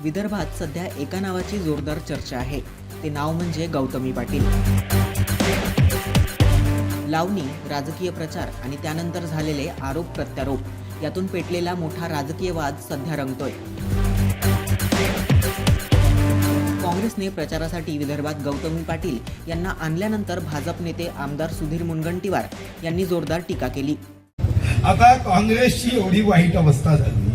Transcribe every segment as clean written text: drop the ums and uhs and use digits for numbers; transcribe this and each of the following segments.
विदर्भात सध्या एका नावाची जोरदार चर्चा आहे. ते नाव म्हणजे गौतमी पाटील. लावणी, राजकीय प्रचार आणि त्यानंतर झालेले आरोप प्रत्यारोप यातून पेटलेला मोठा राजकीय वाद सध्या रंगतोय. काँग्रेसने प्रचारासाठी विदर्भात गौतमी पाटील यांना आणल्यानंतर भाजप नेते आमदार सुधीर मुनगंटीवार यांनी जोरदार टीका केली. आता काँग्रेसची एवढी वाईट अवस्था झाली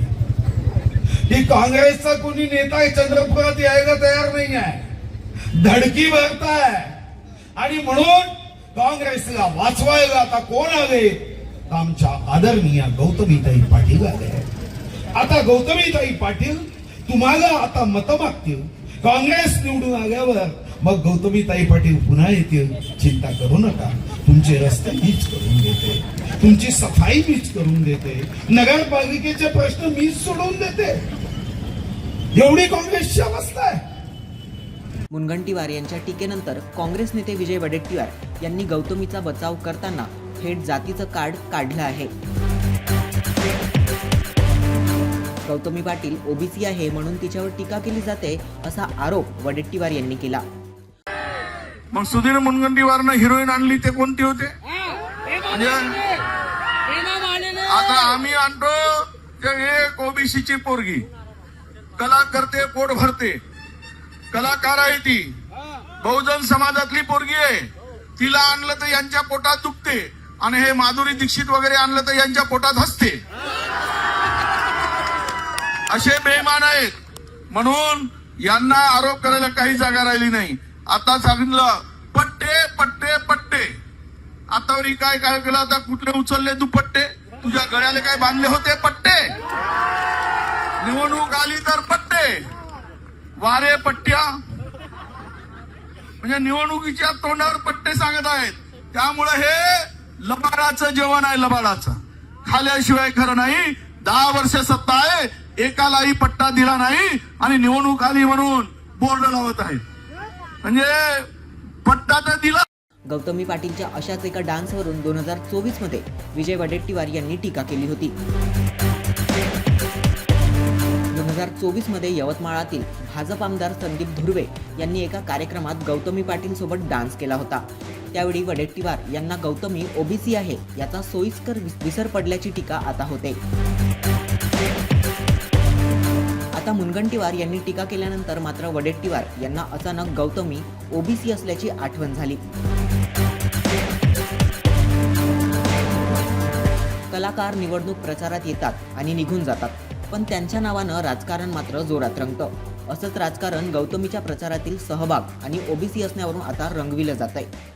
की काँग्रेसचा कोणी नेता चंद्रपुरात यायला तयार नाही आहे, धडकी भरताय. आणि म्हणून काँग्रेसला वाचवायला आता कोण आले? आमच्या आदरणीय गौतमीताई पाटील आले. आता गौतमीताई पाटील तुम्हाला आता मत मागतील. काँग्रेस निवडून आल्यावर मग गौतमीताई पाटील पुन्हा येतील. चिंता करू नका, तुमचे रस्ते मीच करून देते, तुमची सफाई मीच करून देते, नगरपालिकेचे प्रश्न मीच सोडवून देते. एवढी काँग्रेसची अवस्था आहे. मुनगंटीवार यांच्या टीकेनंतर काँग्रेस नेते विजय वडेट्टीवार यांनी गौतमीचा बचाव करताना थेट जातीचं कार्ड काढलं आहे. गौतमी पाटील ओबीसी आहे म्हणून तिच्यावर टीका केली जाते असा आरोप वडेट्टीवार यांनी केला. मग सुधीर मुनगंटीवारनं हिरोईन आणली ते कोणती होते? आता आम्ही आणतो ते एक ओबीसीची पोरगी, कला करते, पोट भरते, कलाकार आहे ती, बहुजन समाजातली पोरगी आहे. तिला आणलं तर यांच्या पोटात दुखते आणि हे माधुरी दीक्षित वगैरे आणलं तर यांच्या पोटात हसते. असे बेईमान आहेत. म्हणून यांना आरोप करायला काही जागा राहिली नाही. आता सांगितलं पट्टे पट्टे पट्टे. आतावरी काय काय केलं? आता कुठले उचलले दुपट्टे? तुझ्या गळ्याला काय बांधले होते पट्टे? निवडणूक आली तर पट्टे, वारे पट्ट्या, म्हणजे निवडणुकीच्या तोंडावर पट्टे सांगत आहेत. त्यामुळे हे लबाडाचं जेवण आहे, लबाडाचं. खाल्याशिवाय खरं नाही. 10 वर्ष सत्ता आहे, एकालाही पट्टा दिला नाही आणि निवडणूक आली म्हणून बोर्ड लावत आहे. म्हणजे पट्टा तर दिला. गौतमी पाटीलच्या अशाच एका डान्सवरून 2024 मध्ये विजय वडेट्टीवार यांनी टीका केली होती. 2024 मध्ये यवतमाळातील भाजप आमदार संदीप धुर्वे यांनी एका कार्यक्रमात गौतमी पाटील सोबत डान्स केला होता. त्यावेळी वडेट्टीवार यांना गौतमी ओबीसी आहे याचा सोयीस्कर विसर पडल्याची टीका आता होते. आता मुनगंटीवार यांनी टीका केल्यानंतर मात्र वडेट्टीवार यांना अचानक गौतमी ओबीसी असल्याची आठवण झाली. कलाकार निवडणूक प्रचारात येतात आणि निघून जातात, पण त्यांच्या नावानं राजकारण मात्र जोरात रंगतं. असंच राजकारण गौतमीच्या प्रचारातील सहभाग आणि ओबीसी असण्यावरून आता रंगविलं जात आहे.